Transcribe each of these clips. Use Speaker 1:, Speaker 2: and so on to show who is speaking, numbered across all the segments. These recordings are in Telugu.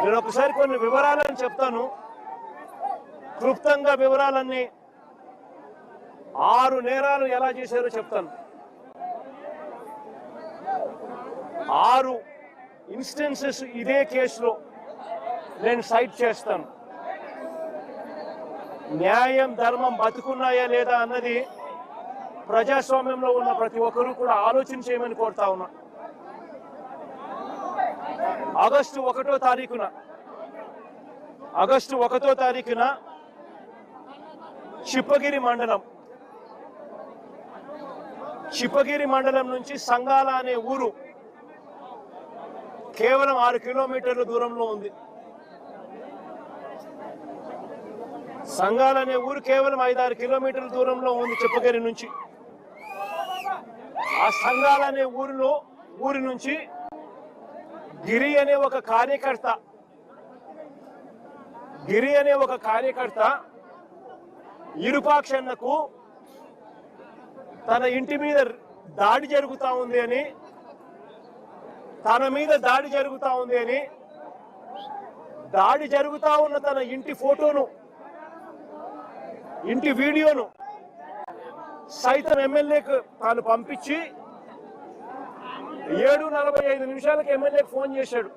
Speaker 1: నేను ఒకసారి కొన్ని వివరాలను చెప్తాను. క్లుప్తంగా వివరాలన్నీ 6 నేరాలు ఎలా చేశారో చెప్తాను. 6 ఇన్స్టెన్సెస్ ఇదే కేసులో నేను సైట్ చేస్తాను. న్యాయం ధర్మం బతుకున్నాయా లేదా అన్నది ప్రజాస్వామ్యంలో ఉన్న ప్రతి ఒక్కరూ కూడా ఆలోచన చేయమని కోరుతా ఉన్నా. ఆగస్టు 1వ తారీఖున చిప్పగిరి మండలం నుంచి సంగాల అనే ఊరు కేవలం 6 కిలోమీటర్ల దూరంలో ఉంది. సంగాల అనే ఊరు కేవలం 5-6 కిలోమీటర్ల దూరంలో ఉంది చిప్పగిరి నుంచి. ఆ సంగాల అనే ఊరి నుంచి గిరి అనే ఒక కార్యకర్త ఇరుపాక్షన్నకు తన ఇంటి మీద దాడి జరుగుతా ఉంది అని, దాడి జరుగుతా ఉన్న తన ఇంటి ఫోటోను, ఇంటి వీడియోను సైతం ఎమ్మెల్యేకు తాను పంపించి 7:45 ఎమ్మెల్యేకి ఫోన్ చేశాడు.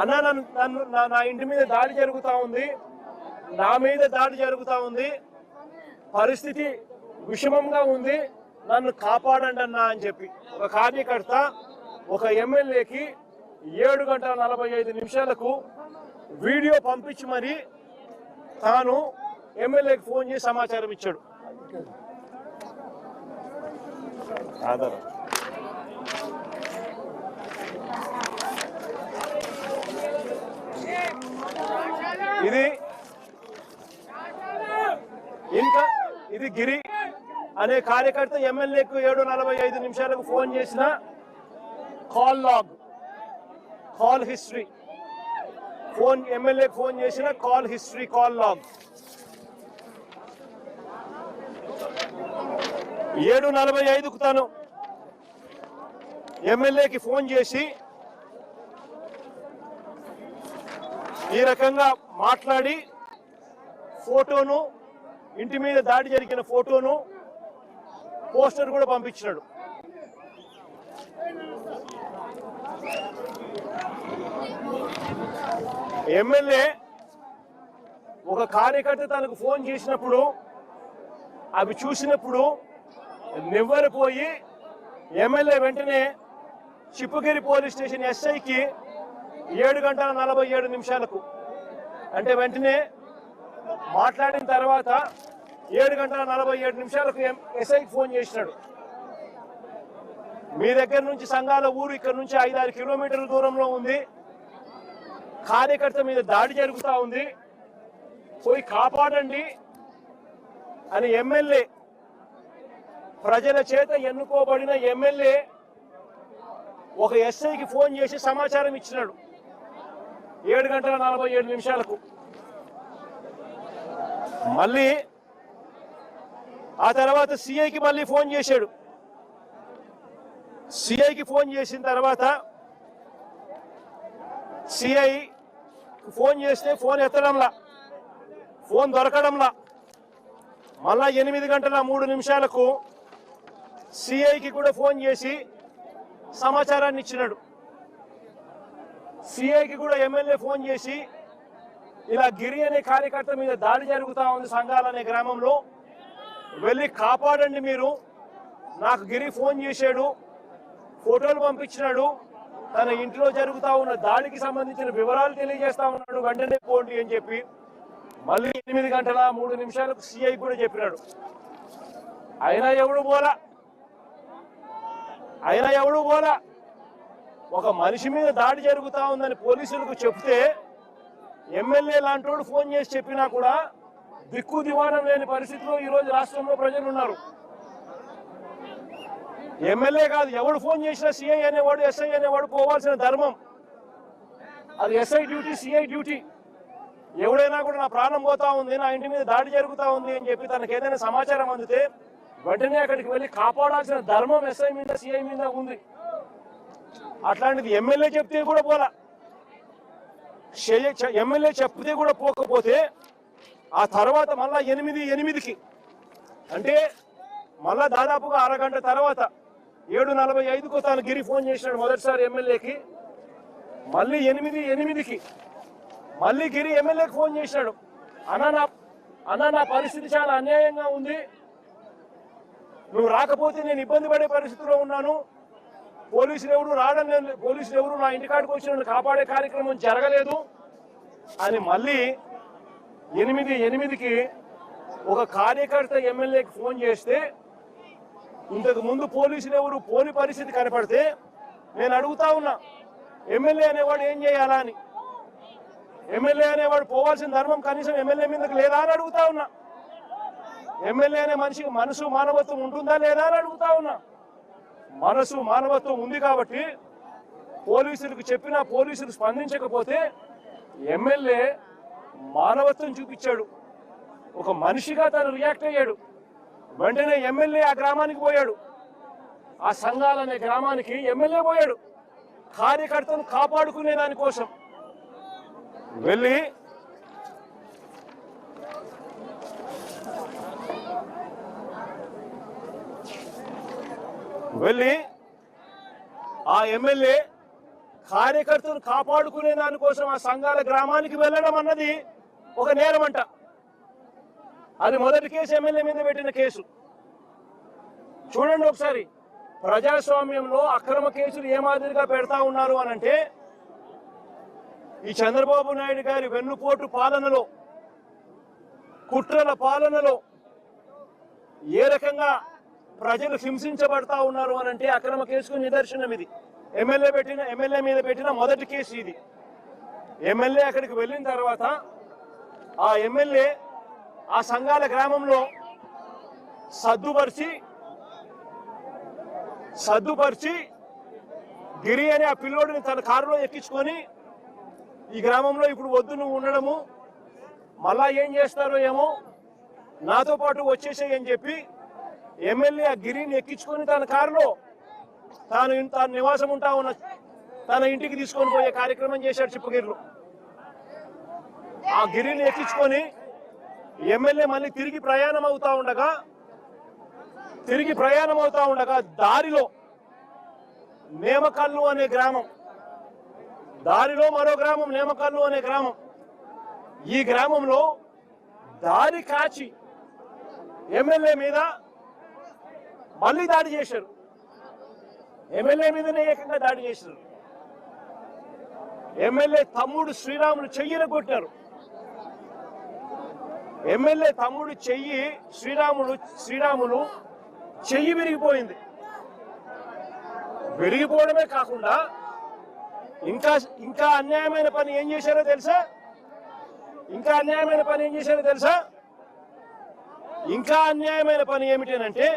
Speaker 1: అన్నా, నా ఇంటి మీద దాడి జరుగుతా ఉంది, పరిస్థితి విషమంగా ఉంది, నన్ను కాపాడండి అన్నా అని చెప్పి ఒక కార్యకర్త ఒక ఎమ్మెల్యేకి 7:45 వీడియో పంపించి మరి తాను ఎమ్మెల్యేకి ఫోన్ చేసి సమాచారం ఇచ్చాడు. ఇది గిరి అనే కార్యకర్త ఎమ్మెల్యేకు 7:45 ఫోన్ చేసిన కాల్ హిస్టరీ, ఎమ్మెల్యేకి ఫోన్ చేసిన కాల్ లాగ్ 7:45 తాను ఎమ్మెల్యేకి ఫోన్ చేసి ఈ రకంగా మాట్లాడి ఫోటోను, ఇంటి మీద దాడి జరిగిన ఫోటోను, పోస్టర్ కూడా పంపించాడు. ఎమ్మెల్యే ఒక కార్యకర్త తనకు ఫోన్ చేసినప్పుడు అవి చూసినప్పుడు నివ్వెరపోయి ఎమ్మెల్యే వెంటనే చిప్పగిరి పోలీస్ స్టేషన్ ఎస్ఐకి 7:47 అంటే వెంటనే మాట్లాడిన తర్వాత 7:47 ఎస్ఐకి ఫోన్ చేసినాడు. మీ దగ్గర నుంచి సంగాల ఊరు ఇక్కడ నుంచి 5-6 కిలోమీటర్ల దూరంలో ఉంది, కార్యకర్త మీద దాడి జరుగుతూ ఉంది, పోయి కాపాడండి అని ఎమ్మెల్యే, ప్రజల చేత ఎన్నుకోబడిన ఎమ్మెల్యే ఒక ఎస్ఐకి ఫోన్ చేసి సమాచారం ఇచ్చినాడు 7:47. మళ్ళీ ఆ తర్వాత సిఐకి మళ్ళీ ఫోన్ చేశాడు. సిఐకి ఫోన్ చేసిన తర్వాత సిఐ ఫోన్ చేస్తే ఫోన్ ఎత్తడంలా, ఫోన్ దొరకడంలా. మళ్ళా 8:03 సిఐకి కూడా ఫోన్ చేసి సమాచారాన్ని ఇచ్చినాడు. సిఐకి కూడా ఎమ్మెల్యే ఫోన్ చేసి ఇలా గిరి అనే కార్యకర్త మీద దాడి జరుగుతా ఉంది సంగాల అనే గ్రామంలో, వెళ్ళి కాపాడండి మీరు, నాకు గిరి ఫోన్ చేశాడు, ఫోటోలు పంపించినాడు, తన ఇంట్లో జరుగుతా ఉన్న దాడికి సంబంధించిన వివరాలు తెలియజేస్తా ఉన్నాడు, వెంటనే పోండి అని చెప్పి మళ్ళీ 8:03 సిఐ కూడా చెప్పినాడు. అయినా ఎవడు పోలా. ఒక మనిషి మీద దాడి జరుగుతా ఉందని పోలీసులకు చెప్తే ఎమ్మెల్యే లాంటోడు ఫోన్ చేసి చెప్పినా కూడా దిక్కు దివాణం లేని పరిస్థితిలో ఈరోజు రాష్ట్రంలో ప్రజలు ఉన్నారు. ఎమ్మెల్యే కాదు, ఎవడు ఫోన్ చేసినా సిఐ అనేవాడు, ఎస్ఐ అనేవాడు పోవాల్సిన ధర్మం. అది ఎస్ఐ డ్యూటీ, సిఐ డ్యూటీ. ఎవడైనా కూడా నా ప్రాణం పోతా ఉంది, నా ఇంటి మీద దాడి జరుగుతా ఉంది అని చెప్పి తనకు ఏదైనా సమాచారం అందితే వెంటనే అక్కడికి వెళ్ళి కాపాడాల్సిన ధర్మం ఎస్ఐ మీద, సిఐ మీద ఉంది. అట్లాంటిది ఎమ్మెల్యే చెప్తే కూడా పోలా. ఎమ్మెల్యే చెప్తే కూడా పోకపోతే ఆ తర్వాత మళ్ళా 8:08కి అంటే మళ్ళా దాదాపుగా అరగంట తర్వాత 7:45కు తాను గిరి ఫోన్ చేసినాడు మొదటిసారి ఎమ్మెల్యేకి. మళ్ళీ 8:08కి మళ్ళీ గిరి ఎమ్మెల్యేకి ఫోన్ చేసినాడు. అన్న నా పరిస్థితి చాలా అన్యాయంగా ఉంది, నువ్వు రాకపోతే నేను ఇబ్బంది పడే పరిస్థితిలో ఉన్నాను, పోలీసులు ఎవరు నా ఇంటికాడికి వచ్చి నన్ను కాపాడే కార్యక్రమం జరగలేదు అని మళ్ళీ 8:08కి ఒక కార్యకర్త ఎమ్మెల్యేకి ఫోన్ చేస్తే ఇంతకు ముందు పోలీసులు ఎవరు పోని పరిస్థితి కనపడితే నేను అడుగుతా ఉన్నా ఎమ్మెల్యే అనేవాడు ఏం చేయాలా అని. ఎమ్మెల్యే అనేవాడు పోవాల్సిన ధర్మం కనీసం ఎమ్మెల్యే మీదకి లేదా అని అడుగుతా ఉన్నా. ఎమ్మెల్యే అనే మనిషికి మనసు మానవత్వం ఉంటుందా లేదా అని అడుగుతా ఉన్నా. మనసు మానవత్వం ఉంది కాబట్టి పోలీసులకు చెప్పినా పోలీసులు స్పందించకపోతే ఎమ్మెల్యే మానవత్వం చూపించాడు, ఒక మనిషిగా తను రియాక్ట్ అయ్యాడు. వెంటనే ఎమ్మెల్యే ఆ గ్రామానికి పోయాడు, ఆ సంఘాలనే గ్రామానికి ఎమ్మెల్యే పోయాడు కార్యకర్తను కాపాడుకునే దానికోసం. వెళ్ళి ఆ ఎమ్మెల్యే కార్యకర్తను కాపాడుకునే దానికోసం ఆ సంఘాల గ్రామానికి వెళ్ళడం అన్నది ఒక నేరమంట. అది మొదటి కేసు ఎమ్మెల్యే మీద పెట్టిన కేసు. చూడండి ఒకసారి, ప్రజాస్వామ్యంలో అక్రమ కేసులు ఏ మాదిరిగా పెడతా ఉన్నారు అనంటే ఈ చంద్రబాబు నాయుడు గారి వెన్నుపోటు పాలనలో, కుట్రల పాలనలో ఏ రకంగా ప్రజలు హింసించబడతా ఉన్నారు అనంటే అక్రమ కేసుకు నిదర్శనం ఇది. ఎమ్మెల్యే మీద పెట్టిన మొదటి కేసు ఇది. ఎమ్మెల్యే అక్కడికి వెళ్ళిన తర్వాత ఆ ఎమ్మెల్యే ఆ సంఘాల గ్రామంలో సద్దుపరిచి గిరి అనే ఆ పిల్లోడిని తన కారులో ఎక్కించుకొని ఈ గ్రామంలో ఇప్పుడు వద్దు నువ్వు ఉండడము, మళ్ళా ఏం చేస్తారో ఏమో, నాతో పాటు వచ్చేసేయి అని చెప్పి ఎమ్మెల్యే ఆ గిరిని ఎక్కించుకొని తన కారులో తాను నివాసం ఉంటా ఉన్న తన ఇంటికి తీసుకొని పోయే కార్యక్రమం చేశాడు చిప్పగిరిలో. ఆ గిరిని ఎక్కించుకొని ఎమ్మెల్యే మళ్ళీ తిరిగి ప్రయాణం అవుతా ఉండగా దారిలో నేమకల్లు అనే గ్రామం, దారిలో మరో గ్రామం నేమకల్లు అనే గ్రామం. ఈ గ్రామంలో దారి కాచి ఎమ్మెల్యే మీద మళ్ళీ దాడి చేశారు. ఎమ్మెల్యే మీదనే ఏకంగా దాడి చేశారు. ఎమ్మెల్యే తమ్ముడు శ్రీరాములు చెయ్యిన కొట్టారు. ఎమ్మెల్యే తమ్ముడు శ్రీరాములు చెయ్యి విరిగిపోయింది. విరిగిపోవడమే కాకుండా ఇంకా అన్యాయమైన పని ఏం చేశారో తెలుసా? ఇంకా అన్యాయమైన పని ఏమిటంటే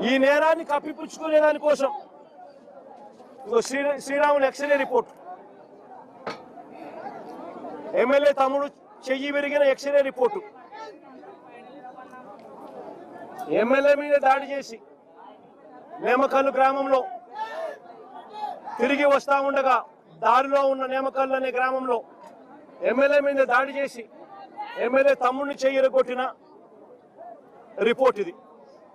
Speaker 1: ఈ నేరాన్ని కప్పిపుచ్చుకునే దానికోసం శ్రీరాములు ఎక్స్రే రిపోర్ట్, ఎమ్మెల్యే తమ్ముడు చెయ్యి విరిగిన ఎక్స్రే రిపోర్టు, ఎమ్మెల్యే మీద దాడి చేసి నేమకల్లు గ్రామంలో తిరిగి వస్తా ఉండగా దారిలో ఉన్న నేమకల్లు అనే గ్రామంలో ఎమ్మెల్యే మీద దాడి చేసి ఎమ్మెల్యే తమ్ముడిని చెయ్యి కొట్టిన రిపోర్ట్ ఇది.